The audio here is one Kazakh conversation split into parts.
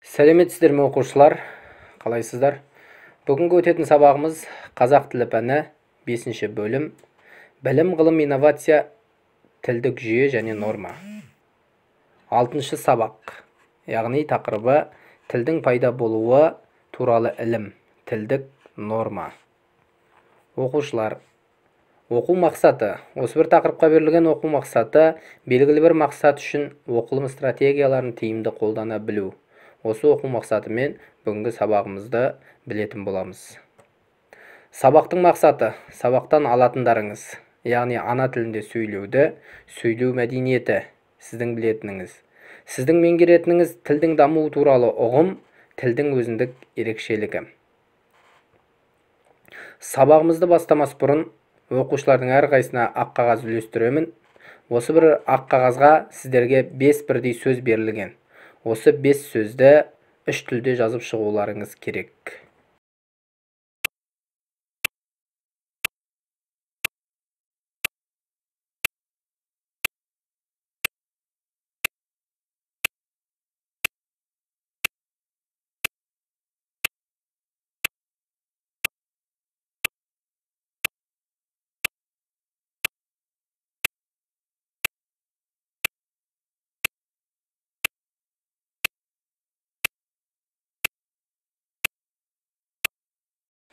Сәлеметсіздер ме оқушылар? Қалайсыздар? Бүгінгі өтетін сабағымыз қазақ тілі пәні 5-ші бөлім. Білім, ғылым, инновация, тілдік жүйе және норма. 6-шы сабақ. Яғни тақырыбы тілдің пайда болуы туралы ілім, тілдік норма. Оқушылар, оқу мақсаты. Осы бір тақырыпқа берілген оқу мақсаты белгілі бір мақсат үшін оқылым стратегияларын тиімді қолдана білу. Осы оқу мақсатымен бүгінгі сабағымызды білетін боламыз. Сабақтың мақсаты, сабақтан алатындарыңыз, яғни ана тілінде сөйлеуді, сөйлеу мәдениеті, сіздің білетініңіз. Сіздің меңгеретініңіз тілдің дамуы туралы ұғым, тілдің өзіндік ерекшелігі. Сабағымызды бастамас бұрын оқушылардың әрқайсысына ақ қағаз үлестіремін. Осы бір ақ қағазға сіздерге 5 бірдей сөз берілген. Осы 5 сөзді 3 тілде жазып шығуларыңыз керек.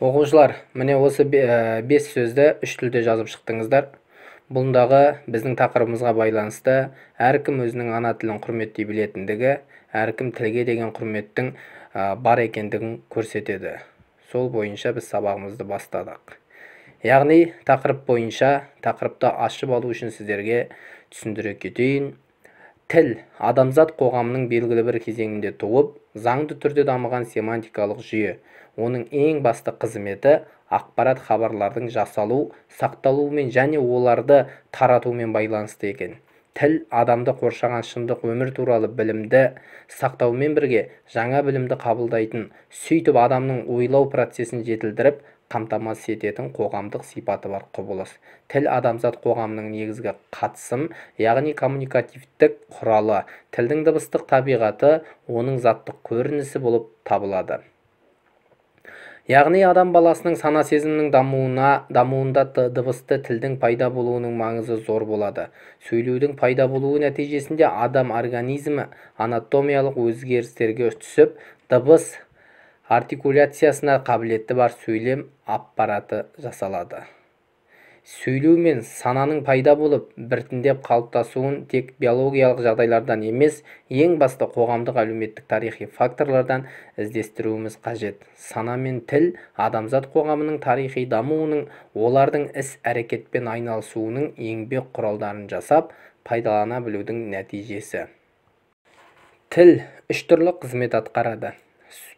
Оқушылар, міне осы 5 сөзді 3 тілде жазып шықтыңыздар. Бұндағы біздің тақырыбымызға байланысты әркім өзінің ана тілін құрметтей білетіндігі, әркім тілге деген құрметтің бар екендігін көрсетеді. Сол бойынша біз сабағымызды бастадық. Яғни тақырып бойынша тақырыпты ашып алу үшін сіздерге түсіндіре кетейін. Тіл адамзат қоғамының белгілі бір кезеңінде туып, заңды түрде дамыған семантикалық жүйе. Оның ең басты қызметі ақпарат хабарлардың жасалу, сақталуымен және оларды таратумен байланысты екен. Тіл адамды қоршаған шындық өмір туралы білімді сақтаумен бірге жаңа білімді қабылдайтын, сөйтіп адамның ойлау процесін жетілдіріп, қамтамасыз ететін қоғамдық сипаты бар құбылыс. Тіл адамзат қоғамының негізгі қатысым, яғни коммуникативтік құралы. Тілдің дыбыстық табиғаты оның заттық көрінісі болып табылады. Яғни адам баласының сана сезімінің дамуында дыбысты тілдің пайда болуының маңызы зор болады. Сөйлеудің пайда болуы нәтижесінде адам организмі анатомиялық өзгерістерге түсіп, дыбыс артикуляциясына қабілеті бар сөйлем аппараты жасалады. Сөйлеу мен сананың пайда болып, біртіндеп қалыптасуын тек биологиялық жағдайлардан емес, ең басты қоғамдық әлеуметтік тарихи факторлардан іздестіруіміз қажет. Сана мен тіл адамзат қоғамының тарихи дамуының, олардың іс-әрекетпен айналысуының еңбек құралдарын жасап, пайдалана білудің нәтижесі. Тіл 3 түрлі қызмет атқарады.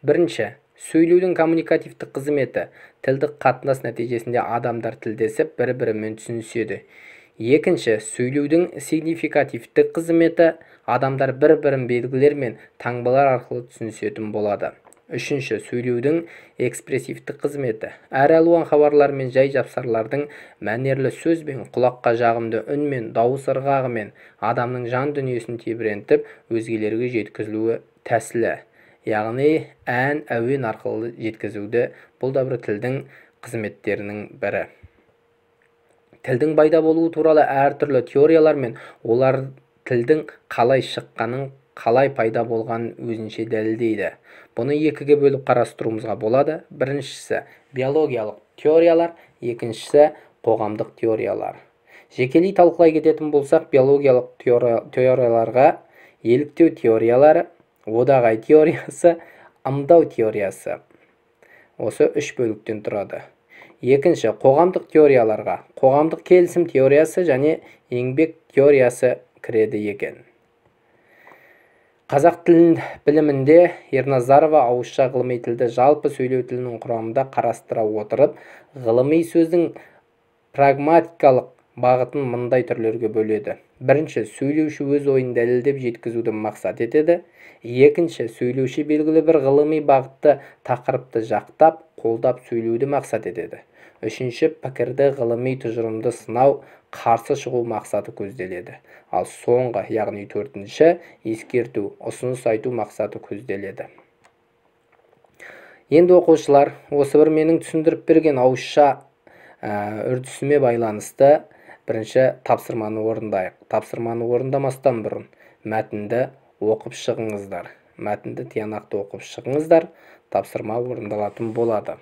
Бірінші, сөйлеудің коммуникативтік қызметі. Тілдік қатынас нәтижесінде адамдар тілдесіп, бір-бірімен түсініседі. Екінші, сөйлеудің сигнификативтік қызметі. Адамдар бір-бірін белгілер мен таңбалар арқылы түсінісетін болады. Үшінші, сөйлеудің экспрессивтік қызметі. Әр алуан хабарлар мен жай жапсарлардың мәнерлі сөзбен, құлаққа жағымды үнмен, дауыс ырғағымен адамның жан дүниесін тебірентіп, өзгелерге жеткізілуі тәсілі. Яғни ән, әуен арқылы жеткізуді, бұл да бір тілдің қызметтерінің бірі. Тілдің пайда болуы туралы әртүрлі теориялар мен олар тілдің қалай шыққанын, қалай пайда болғанын өзінше дәлелдейді. Бұны екіге бөліп қарастыруымызға болады. Біріншісі биологиялық теориялар, екіншісі қоғамдық теориялар. Жекелей талқылай кететін болсақ, биологиялық теорияларға еліктеу теориялары, одағай теориясы, ымдау теориясы. Осы 3 бөліктен тұрады. Екінші, қоғамдық теорияларға қоғамдық келісім теориясы және еңбек теориясы кіреді екен. Қазақ тілін білімінде Ерназарова ауызша ғылыми тілді жалпы сөйлеу тілінің құрамында қарастыра отырып, ғылыми сөздің прагматикалық бағытын мындай түрлерге бөледі. Бірінші, сөйлеуші өз ойын дәлелдеп жеткізуді мақсат етеді. Екінші, сөйлеуші белгілі бір ғылыми бағытты тақырыпты жақтап, қолдап сөйлеуді мақсат етеді. Үшінші, пікірді ғылыми тұжырымды сынау, қарсы шығу мақсаты көзделеді. Ал соңғы, яғни төртінші, ескерту, ұсыныс айту мақсаты көзделеді. Енді оқушылар, осы бір менің түсіндіріп берген ауызша үрдісіме байланысты бірінші тапсырманы орындайық. Тапсырманы орындамастан бұрын мәтінді оқып шығыңыздар. Мәтінді тиянақты оқып шығыңыздар, тапсырма орындалатын болады.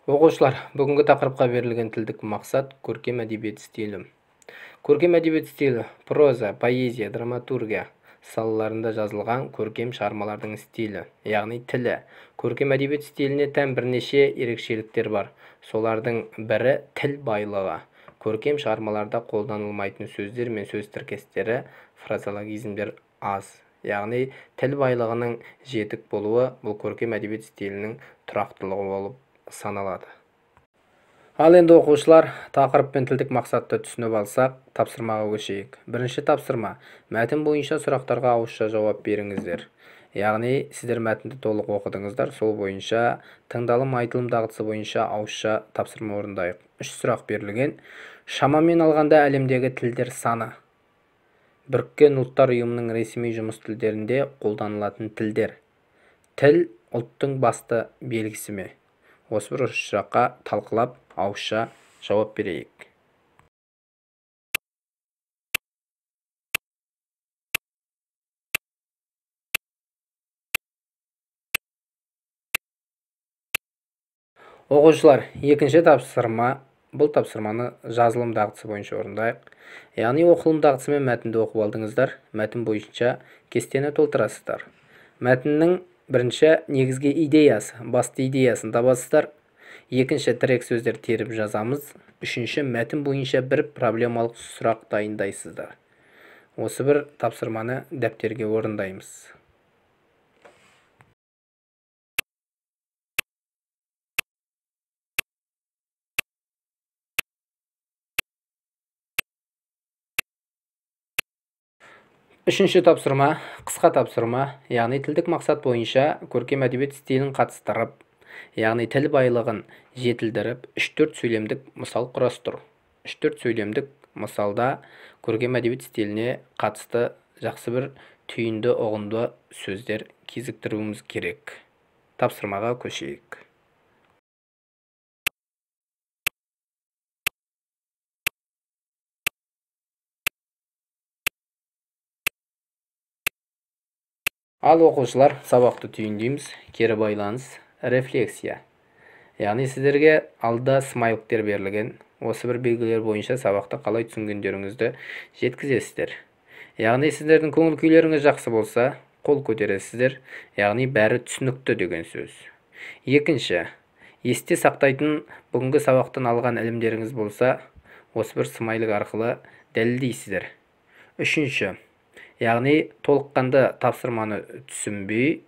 Оқушылар, бүгінгі тақырыпқа берілген тілдік мақсат көркем әдебиет стилі. Көркем әдебиет стилі проза, поэзия, драматургия салаларында жазылған көркем шығармалардың стилі, яғни тілі. Көркем әдебиет стиліне тән бірнеше ерекшеліктер бар. Солардың бірі тіл байлығы. Көркем шығармаларда қолданылмайтын сөздер мен сөз тіркестері, фразеологизмдер аз. Яғни тіл байлығының жетік болуы бұл көркем әдебиет стилінің тұрақтылығы болып саналады. Ал енді оқушылар, тақырып пен тілдік мақсатты түсініп алсақ, тапсырмаға көшейік. Бірінші тапсырма: мәтін бойынша сұрақтарға ауызша жауап беріңіздер. Яғни сіздер мәтінді толық оқыдыңыздар, сол бойынша тыңдалым айтылым дағдысы бойынша ауызша тапсырма орындайық. 3 сұрақ берілген. Шамамен алғанда әлемдегі тілдер саны. Біріккен ұлттар ұйымының ресми жұмыс тілдерінде қолданылатын тілдер. Тіл ұлттың басты белгісі ме? Осы бір сұраққа талқылап ауызша жауап берейік. Оқушылар, екінші тапсырма. Бұл тапсырманы жазылым дағдысы бойынша орындайық. Яғни оқылым дағдысымен мәтінді оқып алдыңыздар. Мәтін бойынша кестені толтырасыздар. Мәтіннің бірінші негізгі идеясы, басты идеясын табасыздар. Екінші тірек сөздер теріп жазамыз. Үшінші мәтін бойынша бір проблемалық сұрақ дайындайсыздар. Осы бір тапсырманы дәптерге орындаймыз. Үшінші тапсырма, қысқа тапсырма, яғни тілдік мақсат бойынша көркем әдебиет стилін қатыстырып, яғни тіл байлығын жетілдіріп, 3-4 сөйлемдік мысал құрастыру. 3-4 сөйлемдік мысалда көркем әдебиет стиліне қатысты жақсы бір түйінді ұғынды сөздер кезіктіруіміз керек. Тапсырмаға көшейік. Ал оқушылар, сабақты түйіндейміз. Кері байланыс, рефлексия. Яғни сіздерге алда смайліктер берілген. Осы бір белгілер бойынша сабақты қалай түсінгендеріңізді жеткізесіздер. Яғни сіздердің көңіл күйлеріңіз жақсы болса, қол көтересіздер, яғни бәрі түсінікті деген сөз. Екінші, есте сақтайтын бүгінгі сабақтан алған ілімдеріңіз болса, осы бір смайлик арқылы дәлелдейсіздер. Үшінші, яғни толыққанды тапсырманы түсінбей,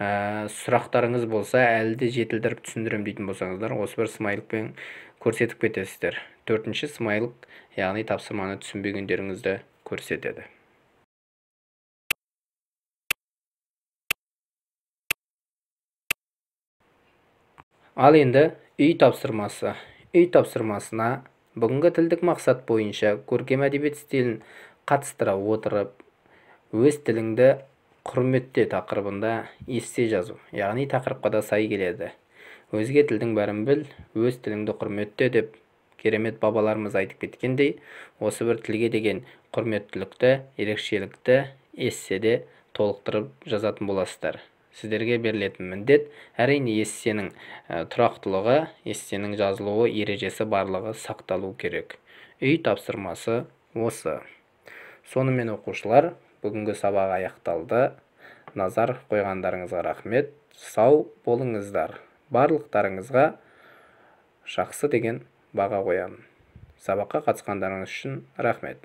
сұрақтарыңыз болса, әлі де жетілдіріп түсіндірем дейтін болсаңыздар, осы бір смайликпен көрсетіп кетесіздер. Төртінші смайлик, яғни тапсырманы түсінбегендеріңізді көрсетеді. Ал енді үй тапсырмасы. Үй тапсырмасына бүгінгі тілдік мақсат бойынша көркем әдебиет стилін қатыстыра отырып, өз тіліңді құрметте тақырыбында эссе жазу, яғни тақырыпқа да сай келеді. Өзге тілдің бәрін біл, өз тіліңді құрметте деп керемет бабаларымыз айтып кеткендей, осы бір тілге деген құрметтілікті, ерекшелікті эсседе толықтырып жазатын боласыздар. Сіздерге берілетін міндет, әрине эссенің тұрақтылығы, эссенің жазылуы ережесі барлығы сақталу керек. Үй тапсырмасы осы. Сонымен оқушылар, бүгінгі сабақ аяқталды. Назар қойғандарыңызға рахмет. Сау болыңыздар. Барлықтарыңызға жақсы деген баға қоямын. Сабаққа қатысқандарыңыз үшін рахмет.